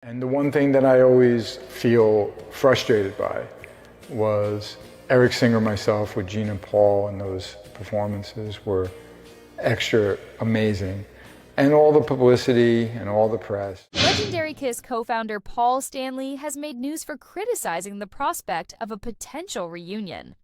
And the one thing that I always feel frustrated by was Eric Singer, myself, with Gene and Paul, and those performances were extra amazing. And all the publicity and all the press. Legendary Kiss co-founder Paul Stanley has made news for criticizing the prospect of a potential reunion.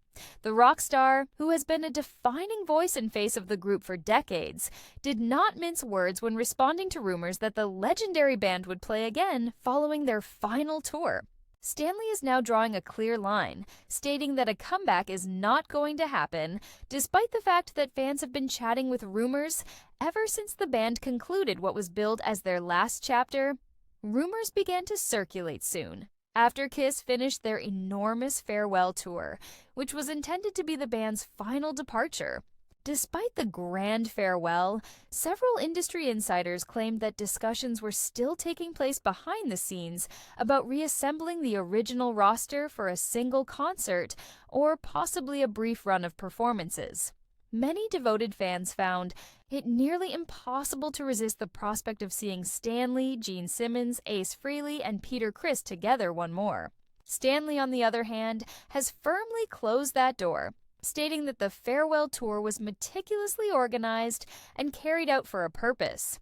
The rock star, who has been a defining voice and face of the group for decades, did not mince words when responding to rumors that the legendary band would play again following their final tour. Stanley is now drawing a clear line, stating that a comeback is not going to happen, despite the fact that fans have been chatting with rumors ever since the band concluded what was billed as their last chapter. Rumors began to circulate soon, after Kiss finished their enormous farewell tour, which was intended to be the band's final departure. Despite the grand farewell, several industry insiders claimed that discussions were still taking place behind the scenes about reassembling the original roster for a single concert or possibly a brief run of performances. Many devoted fans found it nearly impossible to resist the prospect of seeing Stanley, Gene Simmons, Frehley, and Peter Criss together one more. Stanley, on the other hand, has firmly closed that door, stating that the farewell tour was meticulously organized and carried out for a purpose.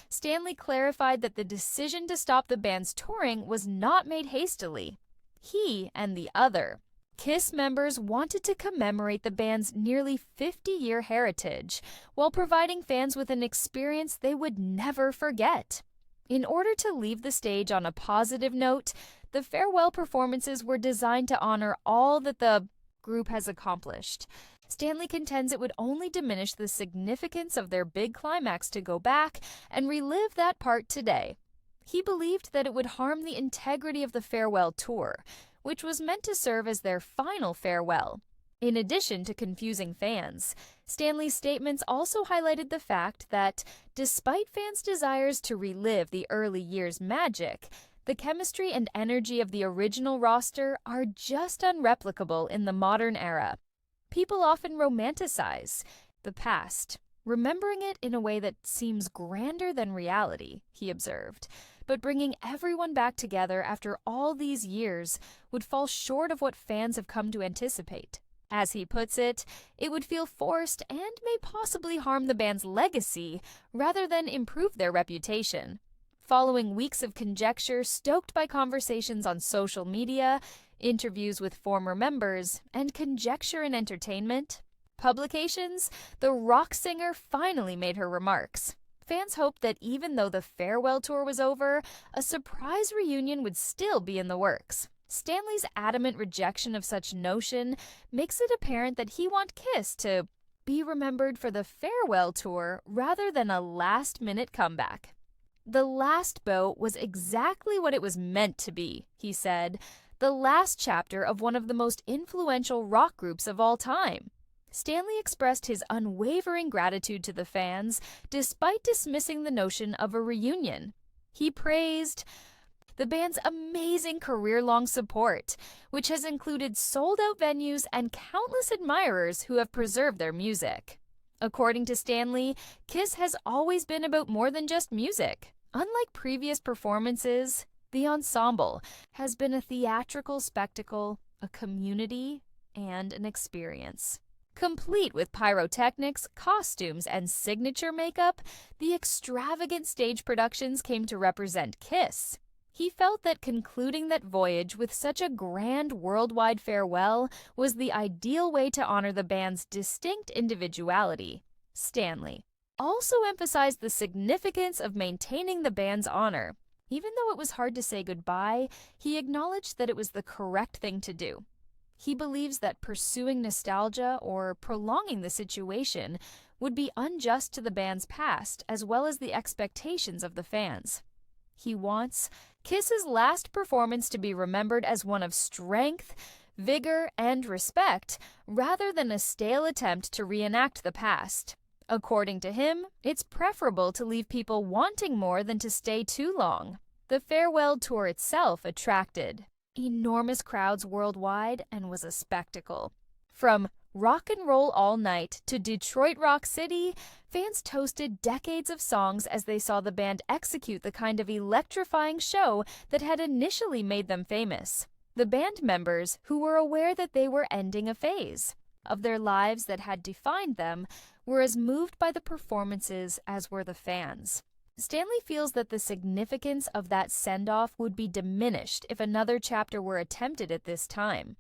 Stanley clarified that the decision to stop the band's touring was not made hastily. He and the other Kiss members wanted to commemorate the band's nearly 50-year heritage while providing fans with an experience they would never forget. In order to leave the stage on a positive note, the farewell performances were designed to honor all that the group has accomplished. Stanley contends it would only diminish the significance of their big climax to go back and relive that part today. He believed that it would harm the integrity of the farewell tour, which was meant to serve as their final farewell. In addition to confusing fans, Stanley's statements also highlighted the fact that, despite fans' desires to relive the early years' magic, the chemistry and energy of the original roster are just unreplicable in the modern era. People often romanticize the past, remembering it in a way that seems grander than reality, he observed. But bringing everyone back together after all these years would fall short of what fans have come to anticipate. As he puts it, it would feel forced and may possibly harm the band's legacy rather than improve their reputation. Following weeks of conjecture stoked by conversations on social media, interviews with former members, and conjecture in entertainment publications, the rock singer finally made her remarks. Fans hoped that even though the farewell tour was over, a surprise reunion would still be in the works. Stanley's adamant rejection of such notion makes it apparent that he wants Kiss to be remembered for the farewell tour rather than a last-minute comeback. The last boat was exactly what it was meant to be, he said, the last chapter of one of the most influential rock groups of all time. Stanley expressed his unwavering gratitude to the fans, despite dismissing the notion of a reunion. He praised the band's amazing career-long support, which has included sold-out venues and countless admirers who have preserved their music. According to Stanley, Kiss has always been about more than just music. Unlike previous performances, the ensemble has been a theatrical spectacle, a community, and an experience. Complete with pyrotechnics, costumes, and signature makeup, the extravagant stage productions came to represent Kiss. He felt that concluding that voyage with such a grand worldwide farewell was the ideal way to honor the band's distinct individuality. Stanley also emphasized the significance of maintaining the band's honor. Even though it was hard to say goodbye, he acknowledged that it was the correct thing to do. He believes that pursuing nostalgia or prolonging the situation would be unjust to the band's past as well as the expectations of the fans. He wants Kiss's last performance to be remembered as one of strength, vigor, and respect, rather than a stale attempt to reenact the past. According to him, it's preferable to leave people wanting more than to stay too long. The farewell tour itself attracted enormous crowds worldwide and was a spectacle. From Rock and Roll All Night to Detroit Rock City, fans toasted decades of songs as they saw the band execute the kind of electrifying show that had initially made them famous. The band members, who were aware that they were ending a phase of their lives that had defined them, were as moved by the performances as were the fans. Stanley feels that the significance of that send-off would be diminished if another chapter were attempted at this time.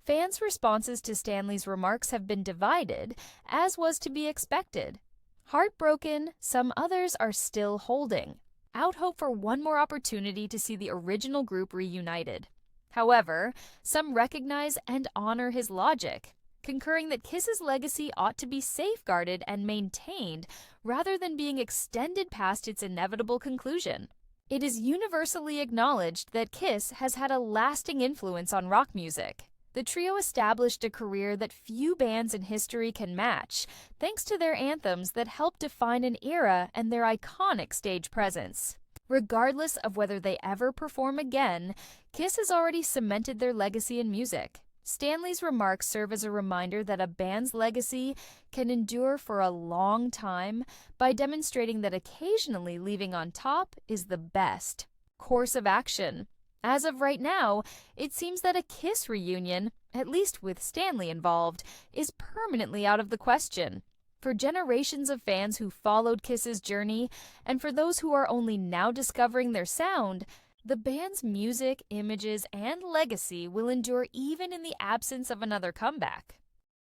Fans' responses to Stanley's remarks have been divided, as was to be expected. Heartbroken, some others are still holding out hope for one more opportunity to see the original group reunited. However, some recognize and honor his logic, concurring that Kiss's legacy ought to be safeguarded and maintained rather than being extended past its inevitable conclusion. It is universally acknowledged that Kiss has had a lasting influence on rock music. The trio established a career that few bands in history can match, thanks to their anthems that help define an era and their iconic stage presence. Regardless of whether they ever perform again, Kiss has already cemented their legacy in music. Stanley's remarks serve as a reminder that a band's legacy can endure for a long time by demonstrating that occasionally leaving on top is the best course of action. As of right now, it seems that a Kiss reunion, at least with Stanley involved, is permanently out of the question. For generations of fans who followed Kiss's journey, and for those who are only now discovering their sound, the band's music, images, and legacy will endure even in the absence of another comeback.